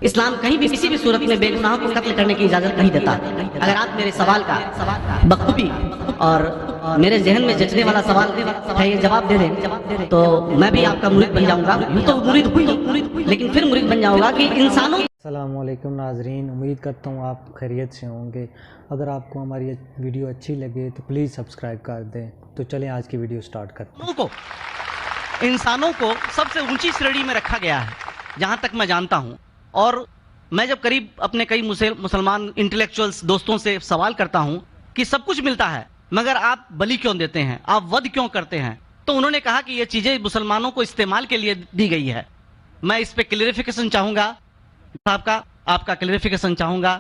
اسلام کہیں بھی کسی بھی صورت میں بے گناہوں کو قتل کرنے کی اجازت نہیں دیتا۔ اگر آپ میرے سوال کا بخوبی اور میرے ذہن میں جچنے والا سوال ہے یہ جواب دے دیں تو میں بھی آپ کا مرید بن جاؤں گا۔ یوں تو مرید ہوئی لیکن پھر مرید بن جاؤں گا کہ انسانوں۔ السلام علیکم ناظرین، امید کرتا ہوں آپ خیریت سے ہوں گے۔ اگر آپ کو ہماری ویڈیو اچھی لگے تو پلیز سبسکرائب کر دیں۔ تو چلیں آج کی ویڈیو سٹارٹ کرتے ہیں۔ انسانوں کو سب سے اونچی شریڑی میں رکھا گیا ہے جہاں تک میں جانتا ہوں، اور میں جب قریب اپنے کئی مسلمان انٹلیکچوئلز دوستوں سے سوال کرتا ہوں کہ سب کچھ ملتا ہے مگر آپ بلی کیوں دیتے ہیں، آپ ود کیوں کرتے ہیں، تو انہوں نے کہا کہ یہ چیزیں مسلمانوں کو استعمال کے لیے دی گئی ہے۔ میں اس پہ کلیریفیکیشن چاہوں گا صاحب کا، آپ کا کلیریفیکیشن چاہوں گا۔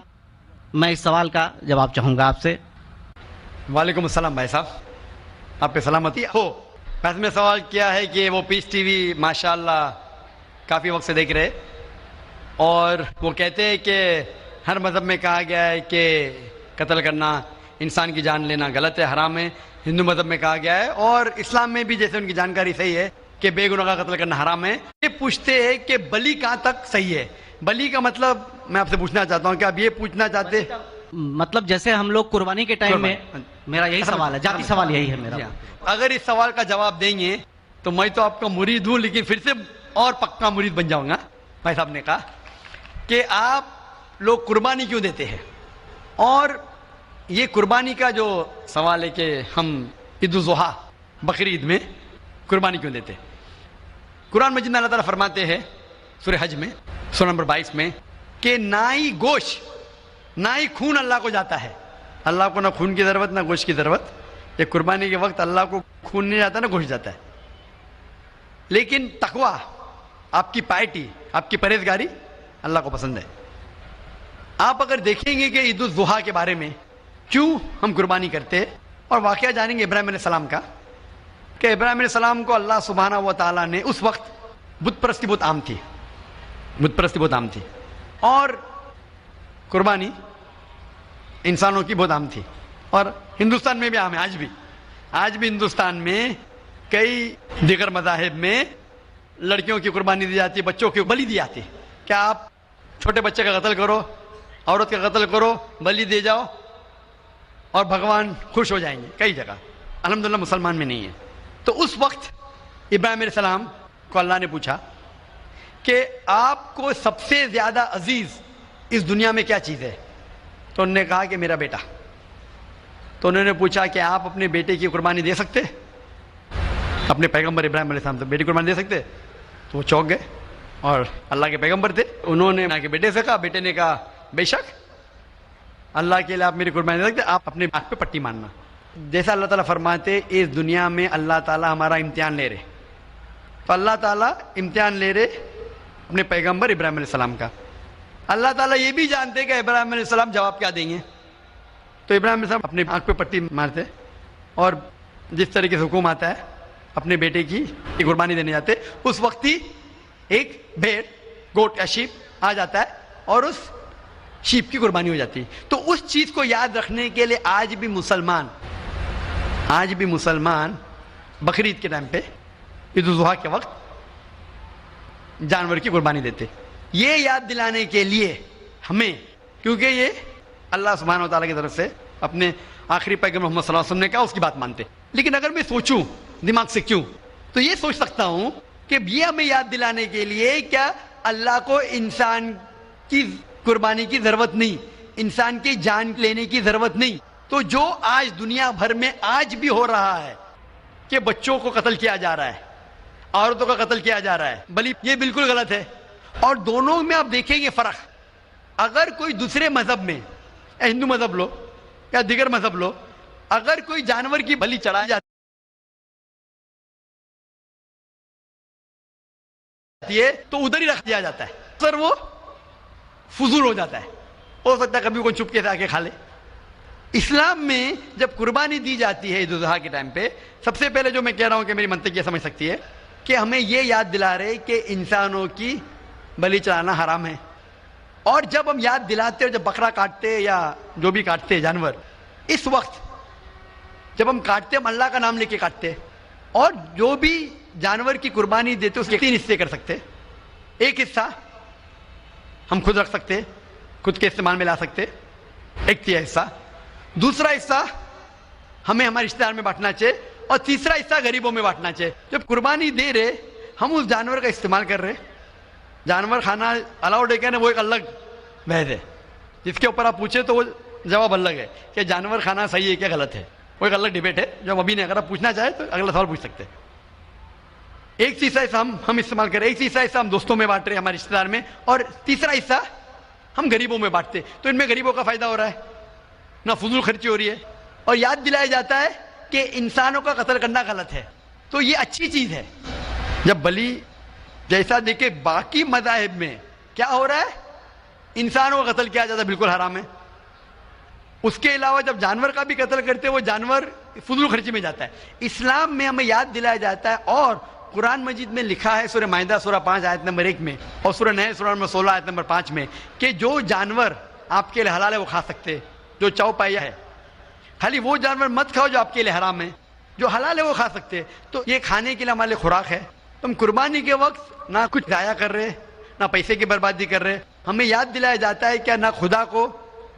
میں اس سوال کا جواب چاہوں گا آپ سے۔ وعلیکم السلام بھائی صاحب، آپ پہ سلامتی ہو۔ بس میں سوال کیا ہے کہ وہ پیس ٹی وی ماشاءاللہ کافی وقت سے دیکھ رہے، اور وہ کہتے ہیں کہ ہر مذہب میں کہا گیا ہے کہ قتل کرنا، انسان کی جان لینا غلط ہے، حرام ہے۔ ہندو مذہب میں کہا گیا ہے، اور اسلام میں بھی جیسے ان کی جانکاری صحیح ہے کہ بے گناہ کا قتل کرنا حرام ہے۔ یہ پوچھتے ہیں کہ بلی کہاں تک صحیح ہے؟ بلی کا مطلب میں آپ سے پوچھنا چاہتا ہوں کہ آپ یہ پوچھنا چاہتے ہیں مطلب جیسے ہم لوگ قربانی کے ٹائم میں، میرا یہی سوال ہے، ذاتی سوال یہی ہے میرا۔ اگر اس سوال کا جواب دیں گے تو میں تو آپ کا مرید ہوں، لیکن پھر سے اور پکا مرید بن جاؤں گا۔ بھائی صاحب نے کہا کہ آپ لوگ قربانی کیوں دیتے ہیں، اور یہ قربانی کا جو سوال ہے کہ ہم عید الاضحیٰ بقرعید میں قربانی کیوں دیتے ہیں۔ قرآن مجید میں اللہ تعالیٰ فرماتے ہیں سورہ حج میں سورہ نمبر 22 میں کہ نہ ہی گوشت نہ ہی خون اللہ کو جاتا ہے۔ اللہ کو نہ خون کی ضرورت نہ گوشت کی ضرورت۔ یہ قربانی کے وقت اللہ کو خون نہیں جاتا نہ گوشت جاتا ہے، لیکن تقویٰ، آپ کی پائٹی، آپ کی پرہیزگاری اللہ کو پسند ہے۔ آپ اگر دیکھیں گے کہ عید الاضحیٰ کے بارے میں کیوں ہم قربانی کرتے ہیں، اور واقعہ جانیں گے ابراہیم علیہ السلام کا، کہ ابراہیم علیہ السلام کو اللہ سبحانہ و تعالیٰ نے اس وقت بت پرستی بہت عام تھی، بت پرستی بہت عام تھی، اور قربانی انسانوں کی بہت عام تھی، اور ہندوستان میں بھی عام ہے۔ آج بھی ہندوستان میں کئی دیگر مذاہب میں لڑکیوں کی قربانی دی جاتی ہے، بچوں کی بلی دی جاتی ہے۔ کیا آپ چھوٹے بچے کا قتل کرو، عورت کا قتل کرو، بلی دے جاؤ اور بھگوان خوش ہو جائیں گے؟ کئی جگہ، الحمدللہ مسلمان میں نہیں ہے۔ تو اس وقت ابراہیم علیہ السلام کو اللہ نے پوچھا کہ آپ کو سب سے زیادہ عزیز اس دنیا میں کیا چیز ہے؟ تو انہوں نے کہا کہ میرا بیٹا۔ تو انہوں نے پوچھا کہ آپ اپنے بیٹے کی قربانی دے سکتے؟ اپنے پیغمبر ابراہیم علیہ السلام تو بیٹے کی قربانی دے سکتے؟ تو وہ چونک گئے، اور اللہ کے پیغمبر تھے، انہوں نے کے بیٹے سے کہا، بیٹے نے کہا بے شک اللہ کے لیے آپ میری قربانی دے سکتے، آپ اپنے آنکھ پہ پٹی ماننا۔ جیسا اللہ تعالیٰ فرماتے اس دنیا میں اللہ تعالیٰ ہمارا امتحان لے رہے، تو اللہ تعالیٰ امتحان لے رہے اپنے پیغمبر ابراہیم علیہ السلام کا۔ اللہ تعالیٰ یہ بھی جانتے کہ ابراہیم علیہ السلام جواب کیا دیں گے، تو ابراہیم علیہ السلام اپنے آنکھ پہ پٹی مارتے، اور جس طریقے سے حکم آتا ہے اپنے بیٹے کی قربانی دینے جاتے، اس وقت ہی ایک بھیڑ، گوٹ یا شیپ آ جاتا ہے اور اس شیپ کی قربانی ہو جاتی ہے۔ تو اس چیز کو یاد رکھنے کے لیے آج بھی مسلمان بقرعید کے ٹائم پہ، عید الاضحیٰ کے وقت جانور کی قربانی دیتے، یہ یاد دلانے کے لیے ہمیں، کیونکہ یہ اللہ سبحانہ و تعالیٰ کی طرف سے اپنے آخری پیغمبر محمد صلی اللہ علیہ وسلم نے کہا، اس کی بات مانتے۔ لیکن اگر میں سوچوں دماغ سے کیوں، تو یہ سوچ سکتا ہوں کہ یہ ہمیں یاد دلانے کے لیے کیا اللہ کو انسان کی قربانی کی ضرورت نہیں، انسان کی جان لینے کی ضرورت نہیں۔ تو جو آج دنیا بھر میں آج بھی ہو رہا ہے کہ بچوں کو قتل کیا جا رہا ہے، عورتوں کا قتل کیا جا رہا ہے، بلی، یہ بالکل غلط ہے۔ اور دونوں میں آپ دیکھیں گے فرق۔ اگر کوئی دوسرے مذہب میں، یا ہندو مذہب لو یا دیگر مذہب لو، اگر کوئی جانور کی بلی چڑھائی جاتی ہے تو ادھر ہی رکھ دیا جاتا ہے، سر وہ فضول ہو جاتا ہے، ہو سکتا ہے کبھی کوئی چپ کے سے آ کے کھا لے۔ اسلام میں جب قربانی دی جاتی ہے عید الاضحیٰ کے ٹائم پہ، سب سے پہلے جو میں کہہ رہا ہوں کہ میری منطق یہ سمجھ سکتی ہے کہ ہمیں یہ یاد دلا رہے کہ انسانوں کی بلی چڑھانا حرام ہے۔ اور جب ہم یاد دلاتے اور جب بکرا کاٹتے یا جو بھی کاٹتے جانور، اس وقت جب ہم کاٹتے ہم اللہ کا نام لے کے کاٹتے، اور جو بھی جانور کی قربانی دیتے اس کے 3 حصے کر سکتے۔ ایک حصہ ہم خود رکھ سکتے, خود کے استعمال میں لا سکتے, ایک تیسرا حصہ. دوسرا حصہ ہمیں ہمارے رشتے دار میں بانٹنا چاہیے, اور تیسرا حصہ غریبوں میں بانٹنا چاہیے. جب قربانی دے رہے ہم اس جانور کا استعمال کر رہے, جانور کھانا الاؤڈ ہے کیا نہیں وہ ایک الگ بحث ہے, جس کے اوپر آپ پوچھیں تو وہ جواب الگ ہے کہ جانور کھانا صحیح ہے کیا غلط ہے, وہ ایک الگ ڈیبیٹ ہے جو ہم ابھی نہیں, اگر آپ پوچھنا چاہیں تو اگلا سوال پوچھ سکتے ہیں. ایک تیسرا حصہ ہم استعمال کریں, ایک تیسرا حصہ ہم دوستوں میں بانٹ رہے ہیں, ہمارے رشتے دار میں, اور تیسرا حصہ ہم غریبوں میں بانٹتے. تو ان میں غریبوں کا فائدہ ہو رہا ہے, نہ فضول خرچی ہو رہی ہے, اور یاد دلایا جاتا ہے کہ انسانوں کا قتل کرنا غلط ہے. تو یہ اچھی چیز ہے. جب بلی جیسا دیکھے باقی مذاہب میں کیا ہو رہا ہے, انسانوں کا قتل کیا جاتا ہے بالکل حرام ہے. اس کے علاوہ جب جانور کا بھی قتل کرتے وہ جانور فضول خرچی میں جاتا ہے. اسلام میں ہمیں یاد دلایا جاتا ہے, اور قرآن مجید میں لکھا ہے سورہ مائدہ سورہ 5 آیت نمبر 1 میں, اور سورہ نحل سورہ نمبر 16 آیت نمبر 5 میں, کہ جو جانور آپ کے لیے حلال ہے وہ کھا سکتے, جو چوپایا ہے. خالی وہ جانور مت کھاؤ جو آپ کے لیے حرام ہے, جو حلال ہے وہ کھا سکتے. تو یہ کھانے کے لیے ہمارے لیے خوراک ہے. تم قربانی کے وقت نہ کچھ ضائع کر رہے, نہ پیسے کی بربادی کر رہے. ہمیں یاد دلایا جاتا ہے کہ نہ خدا کو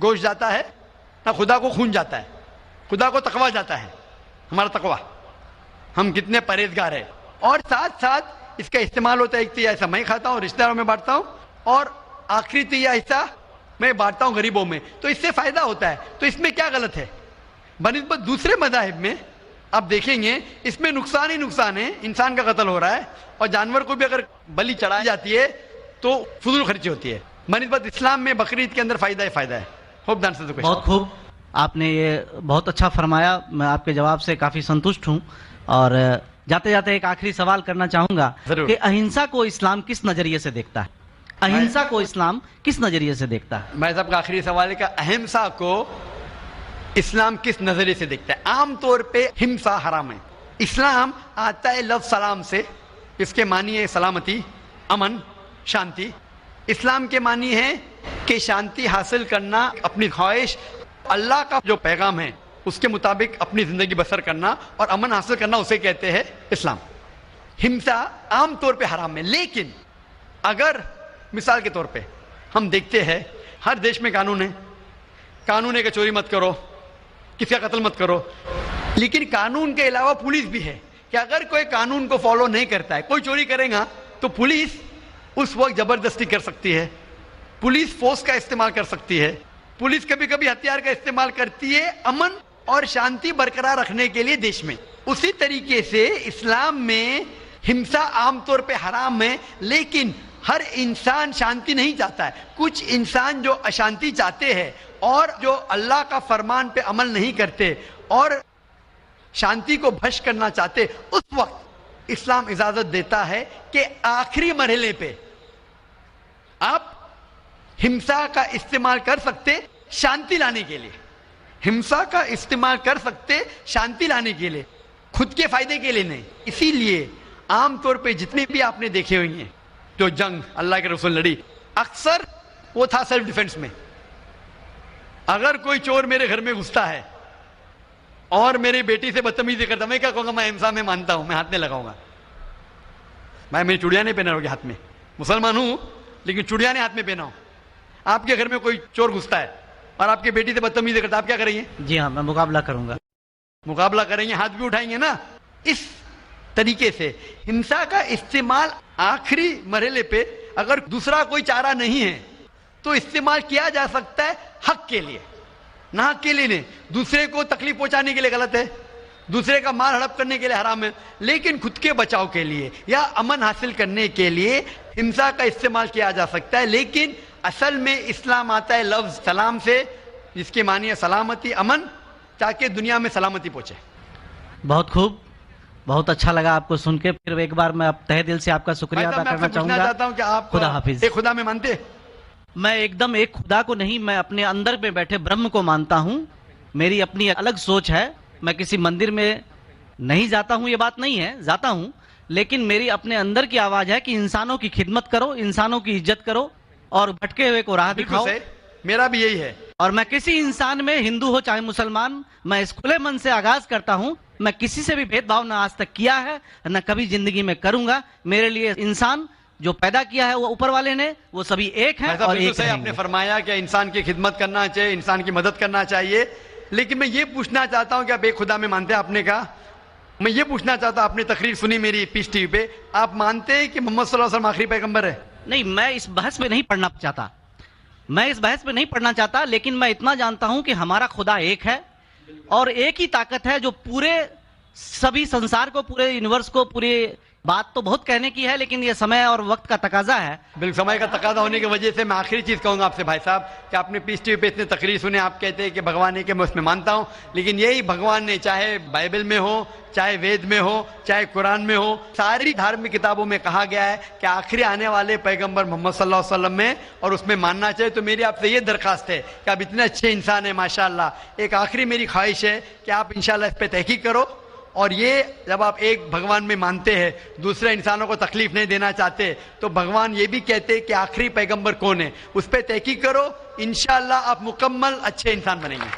گوشت جاتا ہے, نہ خدا کو خون جاتا ہے, خدا کو تقویٰ جاتا ہے. ہمارا تقویٰ, ہم کتنے پرہیزگار ہیں. اور ساتھ ساتھ اس کا استعمال ہوتا ہے, ایک تیسرا حصہ میں کھاتا ہوں, رشتہ داروں میں بانٹتا ہوں, اور آخری تیسرا حصہ میں بانٹتا ہوں غریبوں میں. تو اس سے فائدہ ہوتا ہے. تو اس میں کیا غلط ہے بنسبت دوسرے مذاہب میں؟ آپ دیکھیں گے اس میں نقصان ہی نقصان ہے, انسان کا قتل ہو رہا ہے, اور جانور کو بھی اگر بلی چڑھائی جاتی ہے تو فضول خرچی ہوتی ہے. بنسبت اسلام میں بقرعید کے اندر فائدہ ہی فائدہ ہے. ہوپ ڈانس سے بہت خوب, آپ نے یہ بہت اچھا فرمایا. میں آپ کے جواب سے کافی سنتشٹ ہوں, اور جاتے جاتے ایک آخری سوال کرنا چاہوں گا کہ اہنسا کو اسلام کس نظریے سے دیکھتا ہے؟ اہنسا کو اسلام کس نظریے سے دیکھتا ہے؟ میں صاحب کا آخری سوال ہے کہ اہمسا کو اسلام کس نظریے سے دیکھتا ہے؟ عام طور پہ ہمسا حرام ہے. اسلام آتا ہے لفظ سلام سے, اس کے معنی ہے سلامتی, امن, شانتی. اسلام کے معنی ہے کہ شانتی حاصل کرنا, اپنی خواہش, اللہ کا جو پیغام ہے اس کے مطابق اپنی زندگی بسر کرنا اور امن حاصل کرنا, اسے کہتے ہیں اسلام. ہمسا عام طور پہ حرام ہے. لیکن اگر مثال کے طور پہ ہم دیکھتے ہیں ہر دیش میں قانون ہے کہ چوری مت کرو, کسی کا قتل مت کرو, لیکن قانون کے علاوہ پولیس بھی ہے کہ اگر کوئی قانون کو فالو نہیں کرتا ہے, کوئی چوری کرے گا تو پولیس اس وقت زبردستی کر سکتی ہے, پولیس فورس کا استعمال کر سکتی ہے, پولیس کبھی کبھی ہتھیار کا استعمال کرتی ہے امن اور شانتی برقرار رکھنے کے لیے دیش میں. اسی طریقے سے اسلام میں ہمسا عام طور پہ حرام ہے, لیکن ہر انسان شانتی نہیں چاہتا ہے. کچھ انسان جو اشانتی چاہتے ہیں اور جو اللہ کا فرمان پہ عمل نہیں کرتے اور شانتی کو بھش کرنا چاہتے, اس وقت اسلام اجازت دیتا ہے کہ آخری مرحلے پہ آپ ہمسا کا استعمال کر سکتے شانتی لانے کے لیے. ہمسا کا استعمال کر سکتے شانتی لانے کے لیے, خود کے فائدے کے لیے نہیں. اسی لیے عام طور پہ جتنے بھی آپ نے دیکھے ہوئی ہیں جو جنگ اللہ کے رسول لڑی, اکثر وہ تھا سیلف ڈیفنس میں. اگر کوئی چور میرے گھر میں گھستا ہے اور میری بیٹی سے بدتمیزی کرتا, میں کیا کہوں گا؟ میں ہمسا میں مانتا ہوں, میں ہاتھ نہیں لگاؤں گا. میں میری چوڑیاں نہیں پہنا ہوگی ہاتھ میں, مسلمان ہوں لیکن چوڑیاں نہیں ہاتھ میں پہنا ہوں. آپ کے گھر میں کوئی چور گھستا ہے اور آپ کی بیٹی سے بدتمیزی کرتا, آپ کیا کریں گے؟ جی ہاں, میں مقابلہ کروں گا. مقابلہ کریں گے, ہاتھ بھی اٹھائیں گے نا. اس طریقے سے ہمسا کا استعمال آخری مرحلے پہ اگر دوسرا کوئی چارہ نہیں ہے تو استعمال کیا جا سکتا ہے حق کے لیے, نہ حق کے لیے نہیں. دوسرے کو تکلیف پہنچانے کے لیے غلط ہے, دوسرے کا مال ہڑپ کرنے کے لیے حرام ہے, لیکن خود کے بچاؤ کے لیے یا امن حاصل کرنے کے لیے ہمسا کا استعمال کیا جا سکتا ہے. لیکن اصل میں اسلام آتا ہے لفظ سلام سے, جس کے معنی ہے سلامتی, امن, تاکہ دنیا میں سلامتی پہنچے. بہت خوب, بہت اچھا لگا آپ کو سن کے. پھر ایک بار میں تہ دل سے آپ کا شکریہ ادا کرنا چاہوں گا. چاہتا ہوں کہ آپ خدا حافظ. ایک خدا میں مانتے؟ میں ایک دم ایک خدا کو نہیں, میں اپنے اندر میں بیٹھے برہم کو مانتا ہوں. میری اپنی الگ سوچ ہے. میں کسی مندر میں نہیں جاتا ہوں, یہ بات نہیں ہے, جاتا ہوں, لیکن میری اپنے اندر کی آواز ہے کہ انسانوں کی خدمت کرو, انسانوں کی عزت کرو اور بھٹکے ہوئے کو راہ دکھاؤ. میرا بھی یہی ہے. اور میں کسی انسان میں, ہندو ہو چاہے مسلمان, میں اس کھلے من سے آغاز کرتا ہوں. میں کسی سے بھی بھید بھاؤ نہ آج تک کیا ہے, نہ کبھی زندگی میں کروں گا. میرے لیے انسان جو پیدا کیا ہے وہ اوپر والے نے, وہ سبھی ایک ہیں بھائی صاحب اور بالکل ایک صحیح رہیں آپ نے گے. فرمایا کہ انسان کی خدمت کرنا چاہیے, انسان کی مدد کرنا چاہیے. لیکن میں یہ پوچھنا چاہتا ہوں کہ آپ ایک خدا میں مانتے ہیں, آپ نے کہا, میں یہ پوچھنا چاہتا ہوں, آپ نے تقریر سنی میری پیس ٹی وی پہ, آپ مانتے ہیں کہ محمد صلی اللہ علیہ وسلم آخری پیغمبر ہے؟ نہیں, میں اس بحث میں نہیں پڑھنا چاہتا, پڑھنا چاہتا, لیکن میں اتنا جانتا ہوں کہ ہمارا خدا ایک ہے اور ایک ہی طاقت ہے جو پورے سبھی سنسار کو, پورے یونیورس کو, پورے بات تو بہت کہنے کی ہے لیکن یہ سمے اور وقت کا تقاضا ہے. بالکل سمے کا تقاضا ہونے کی وجہ سے میں آخری چیز کہوں گا آپ سے بھائی صاحب کہ آپ نے پیس ٹی وی پہ اتنے تقریر سنے, آپ کہتے ہیں کہ بھگوان ہے, کہ میں اس میں مانتا ہوں, لیکن یہی بھگوان نے چاہے بائبل میں ہو, چاہے وید میں ہو, چاہے قرآن میں ہو, ساری دھارمک کتابوں میں کہا گیا ہے کہ آخری آنے والے پیغمبر محمد صلی اللہ علیہ وسلم میں, اور اس میں ماننا چاہیے. تو میری آپ سے یہ درخواست ہے کہ آپ اتنے اچھے انسان ہیں ماشاءاللہ, ایک آخری میری خواہش ہے کہ آپ انشاءاللہ اس پہ تحقیق کرو, اور یہ جب آپ ایک بھگوان میں مانتے ہیں, دوسرے انسانوں کو تکلیف نہیں دینا چاہتے, تو بھگوان یہ بھی کہتے کہ آخری پیغمبر کون ہے, اس پہ تحقیق کرو, انشاءاللہ آپ مکمل اچھے انسان بنیں گے.